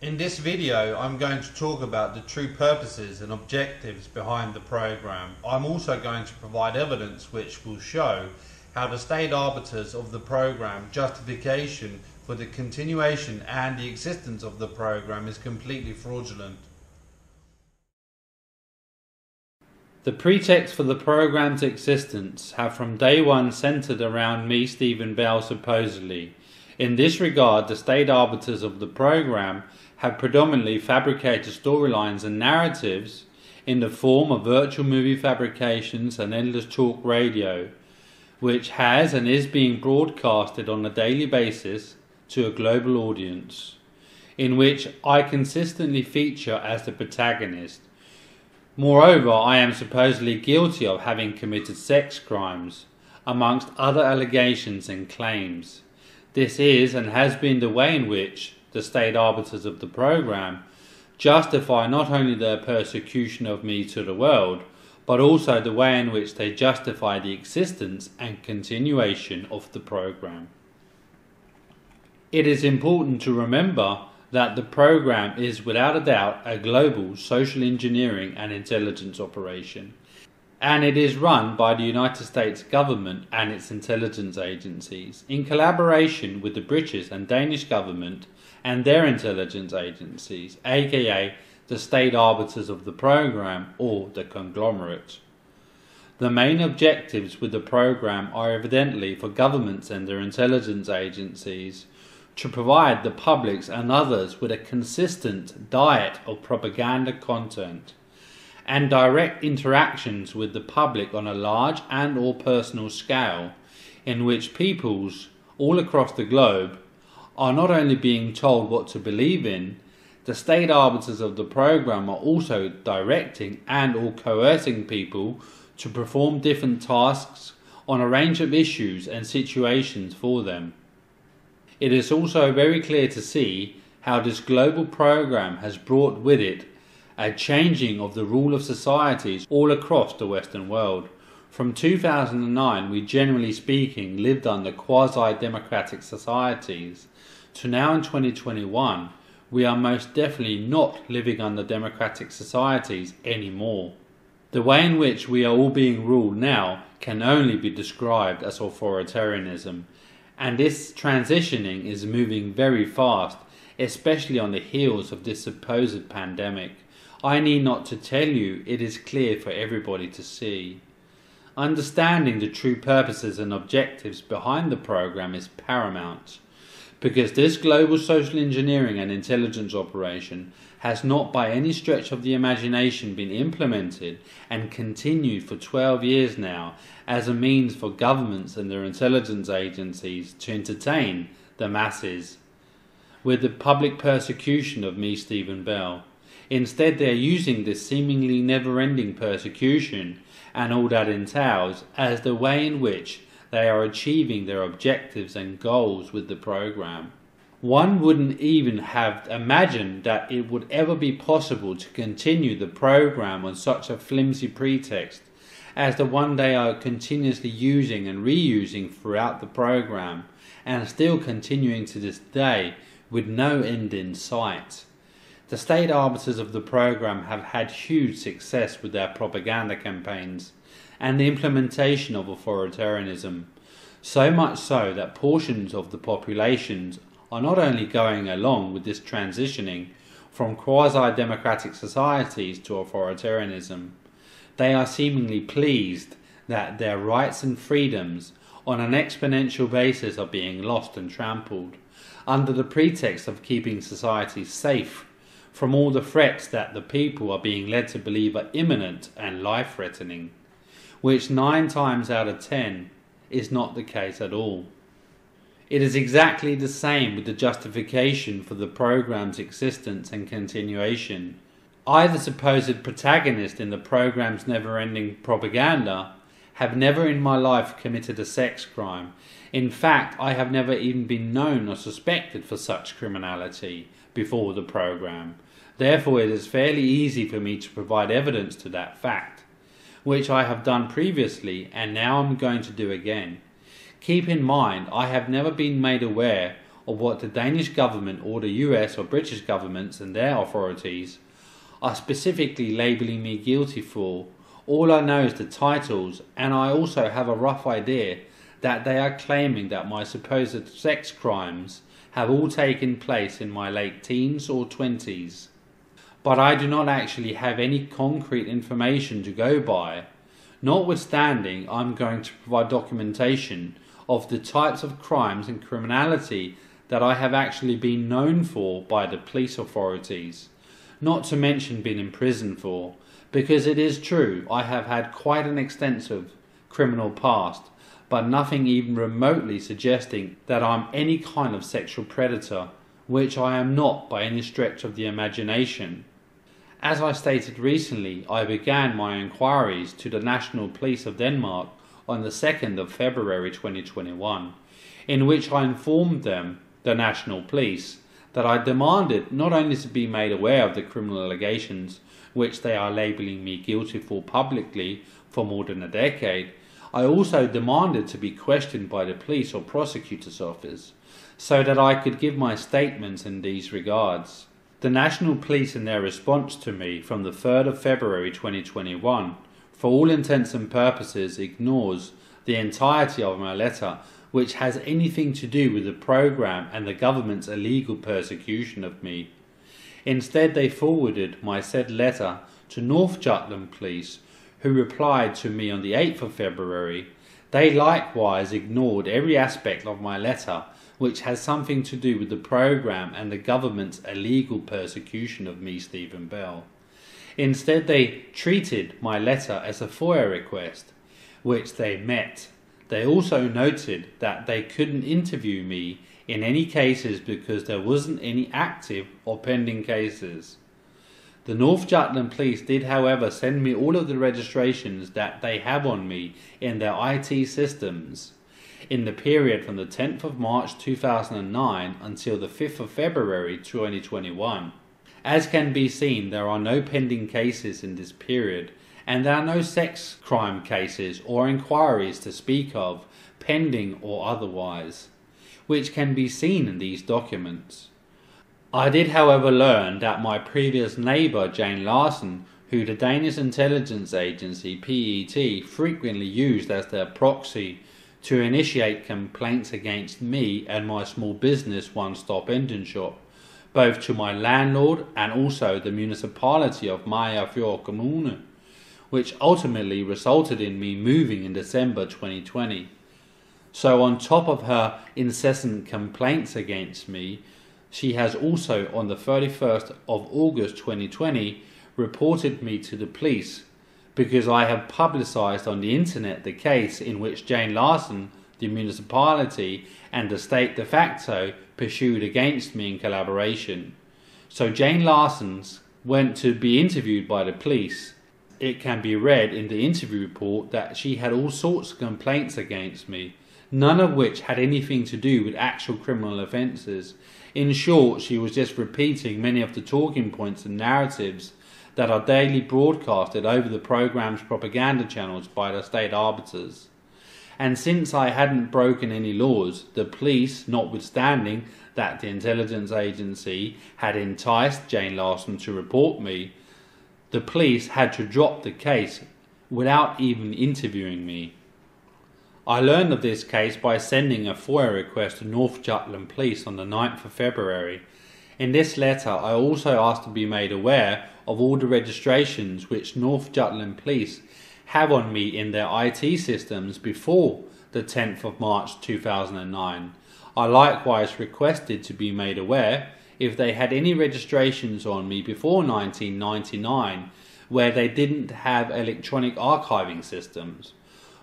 In this video, I'm going to talk about the true purposes and objectives behind the program. I'm also going to provide evidence which will show how the staid arbiters of the program justification for the continuation and the existence of the program is completely fraudulent. The pretexts for the program's existence have from day one centered around me, Stephen Bell, supposedly. In this regard, the staid arbiters of the program have predominantly fabricated storylines and narratives in the form of virtual movie fabrications and endless talk radio, which has and is being broadcasted on a daily basis to a global audience, in which I consistently feature as the protagonist. Moreover, I am supposedly guilty of having committed sex crimes, amongst other allegations and claims. This is and has been the way in which the staid arbiters of the program justify not only their persecution of me to the world, but also the way in which they justify the existence and continuation of the program. It is important to remember that the program is without a doubt a global social engineering and intelligence operation, and it is run by the United States government and its intelligence agencies in collaboration with the British and Danish government and their intelligence agencies, a.k.a. the staid arbiters of the program or the conglomerate. The main objectives with the program are evidently for governments and their intelligence agencies to provide the publics and others with a consistent diet of propaganda content and direct interactions with the public on a large and or personal scale, in which peoples all across the globe are not only being told what to believe in, the staid arbiters of the program are also directing and or coercing people to perform different tasks on a range of issues and situations for them. It is also very clear to see how this global program has brought with it a changing of the rule of societies all across the Western world. From 2009, we generally speaking lived under quasi-democratic societies, to now in 2021, we are most definitely not living under democratic societies anymore. The way in which we are all being ruled now can only be described as authoritarianism, and this transitioning is moving very fast, especially on the heels of this supposed pandemic. I need not to tell you, it is clear for everybody to see. Understanding the true purposes and objectives behind the program is paramount, because this global social engineering and intelligence operation has not by any stretch of the imagination been implemented and continued for 12 years now as a means for governments and their intelligence agencies to entertain the masses with the public persecution of me, Stephen Bell. Instead, they are using this seemingly never-ending persecution and all that entails as the way in which they are achieving their objectives and goals with the program. One wouldn't even have imagined that it would ever be possible to continue the program on such a flimsy pretext as the one they are continuously using and reusing throughout the program, and still continuing to this day with no end in sight. The staid arbiters of the program have had huge success with their propaganda campaigns and the implementation of authoritarianism, so much so that portions of the populations are not only going along with this transitioning from quasi-democratic societies to authoritarianism, they are seemingly pleased that their rights and freedoms on an exponential basis are being lost and trampled, under the pretext of keeping society safe from all the threats that the people are being led to believe are imminent and life-threatening, which 9 times out of 10 is not the case at all. It is exactly the same with the justification for the program's existence and continuation. I, the supposed protagonist in the program's never-ending propaganda, have never in my life committed a sex crime. In fact, I have never even been known or suspected for such criminality before the program. Therefore, it is fairly easy for me to provide evidence to that fact, which I have done previously and now I'm going to do again. Keep in mind, I have never been made aware of what the Danish government or the US or British governments and their authorities are specifically labelling me guilty for. All I know is the titles, and I also have a rough idea that they are claiming that my supposed sex crimes have all taken place in my late teens or 20s. But I do not actually have any concrete information to go by. Notwithstanding, I'm going to provide documentation of the types of crimes and criminality that I have actually been known for by the police authorities, not to mention been in prison for, because it is true I have had quite an extensive criminal past, but nothing even remotely suggesting that I'm any kind of sexual predator, which I am not by any stretch of the imagination. As I stated recently, I began my inquiries to the National Police of Denmark on the 2nd of February 2021, in which I informed them, the National Police, that I demanded not only to be made aware of the criminal allegations which they are labelling me guilty for publicly for more than a decade, I also demanded to be questioned by the police or prosecutor's office, so that I could give my statements in these regards. The National Police, in their response to me from the 3rd of February 2021, for all intents and purposes ignores the entirety of my letter which has anything to do with the program and the government's illegal persecution of me. Instead, they forwarded my said letter to North Jutland Police, who replied to me on the 8th of February. They likewise ignored every aspect of my letter which has something to do with the program and the government's illegal persecution of me, Stephen Bell. Instead, they treated my letter as a FOIA request, which they met. They also noted that they couldn't interview me in any cases because there wasn't any active or pending cases. The North Jutland Police did, however, send me all of the registrations that they have on me in their IT systems in the period from the 10th of March 2009 until the 5th of February 2021. As can be seen, there are no pending cases in this period, and there are no sex crime cases or inquiries to speak of, pending or otherwise, which can be seen in these documents. I did, however, learn that my previous neighbour, Jane Larsen, who the Danish intelligence agency PET frequently used as their proxy to initiate complaints against me and my small business one-stop engine shop, both to my landlord and also the municipality of Mariagerfjord Kommune, which ultimately resulted in me moving in December 2020. So on top of her incessant complaints against me, she has also on the 31st of August 2020 reported me to the police because I have publicised on the internet the case in which Jane Larsen, the municipality and the state de facto pursued against me in collaboration. So Jane Larsen's went to be interviewed by the police. It can be read in the interview report that she had all sorts of complaints against me, none of which had anything to do with actual criminal offences. In short, she was just repeating many of the talking points and narratives that are daily broadcasted over the programme's propaganda channels by the state arbiters. And since I hadn't broken any laws, the police, notwithstanding that the intelligence agency had enticed Jane Larsen to report me, the police had to drop the case without even interviewing me. I learned of this case by sending a FOIA request to North Jutland Police on the 9th of February. In this letter, I also asked to be made aware of all the registrations which North Jutland Police have on me in their IT systems before the 10th of March 2009. I likewise requested to be made aware if they had any registrations on me before 1999 where they didn't have electronic archiving systems.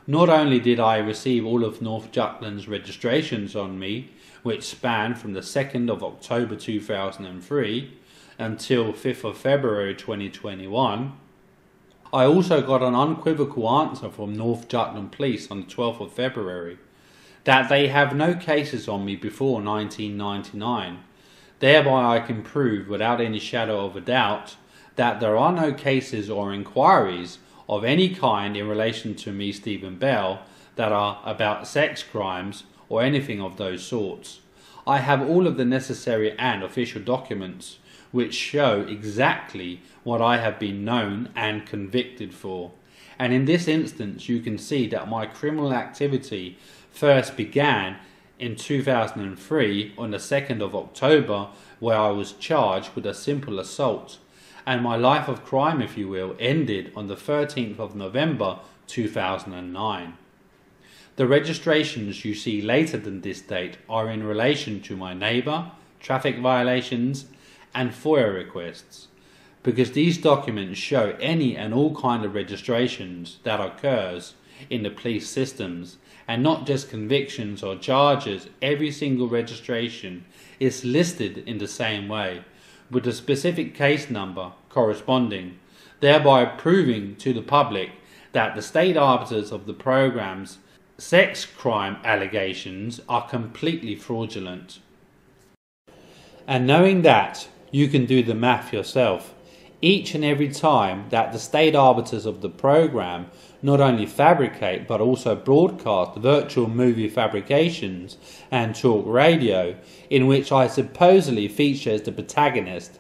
Not only did I receive all of North Jutland's registrations on me, which span from the 2nd of October 2003 until 5th of February 2021, I also got an unequivocal answer from North Jutland Police on the 12th of February that they have no cases on me before 1999. Thereby I can prove without any shadow of a doubt that there are no cases or inquiries of any kind in relation to me, Stephen Bell, that are about sex crimes or anything of those sorts. I have all of the necessary and official documents which show exactly what I have been known and convicted for. And in this instance you can see that my criminal activity first began in 2003 on the 2nd of October, where I was charged with a simple assault, and my life of crime, if you will, ended on the 13th of November 2009. The registrations you see later than this date are in relation to my neighbour, traffic violations and FOIA requests, because these documents show any and all kind of registrations that occurs in the police systems, and not just convictions or charges. Every single registration is listed in the same way, with a specific case number corresponding, thereby proving to the public that the state arbiters of the program's sex crime allegations are completely fraudulent. And knowing that, you can do the math yourself. Each and every time that the state arbiters of the program not only fabricate but also broadcast virtual movie fabrications and talk radio in which I supposedly feature as the protagonist,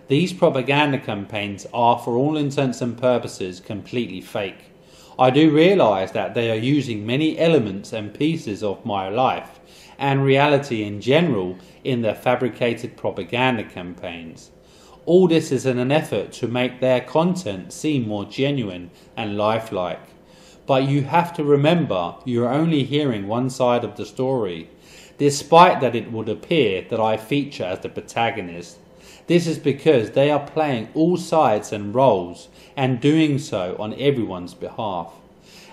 these propaganda campaigns are for all intents and purposes completely fake. I do realise that they are using many elements and pieces of my life and reality in general in their fabricated propaganda campaigns. All this is in an effort to make their content seem more genuine and lifelike. But you have to remember you are only hearing one side of the story, despite that it would appear that I feature as the protagonist. This is because they are playing all sides and roles and doing so on everyone's behalf.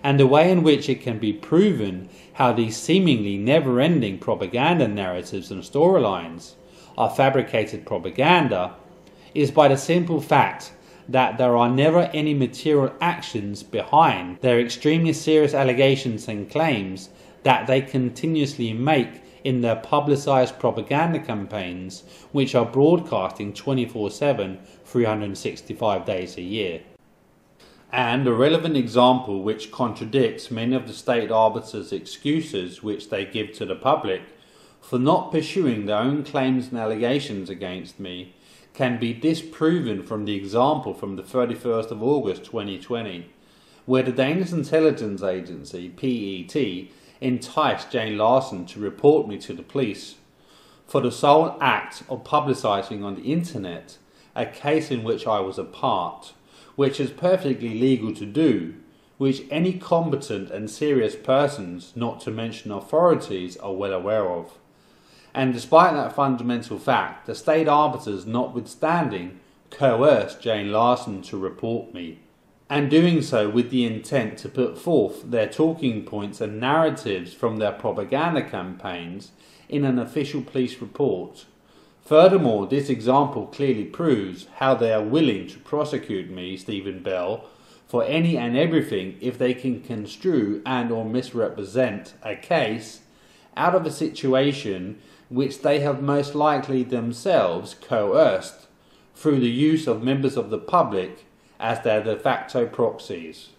And the way in which it can be proven how these seemingly never-ending propaganda narratives and storylines are fabricated propaganda is by the simple fact that there are never any material actions behind their extremely serious allegations and claims that they continuously make in their publicised propaganda campaigns, which are broadcasting 24/7, 365 days a year. And a relevant example which contradicts many of the state arbiters' excuses which they give to the public for not pursuing their own claims and allegations against me can be disproven from the example from the 31st of August 2020, where the Danish intelligence agency, PET, enticed Jane Larsen to report me to the police for the sole act of publicising on the internet a case in which I was a part, which is perfectly legal to do, which any competent and serious persons, not to mention authorities, are well aware of. And despite that fundamental fact, the state arbiters, notwithstanding, coerced Jane Larsen to report me, and doing so with the intent to put forth their talking points and narratives from their propaganda campaigns in an official police report. Furthermore, this example clearly proves how they are willing to prosecute me, Stephen Bell, for any and everything if they can construe and or misrepresent a case out of a situation which they have most likely themselves coerced through the use of members of the public as their de facto proxies.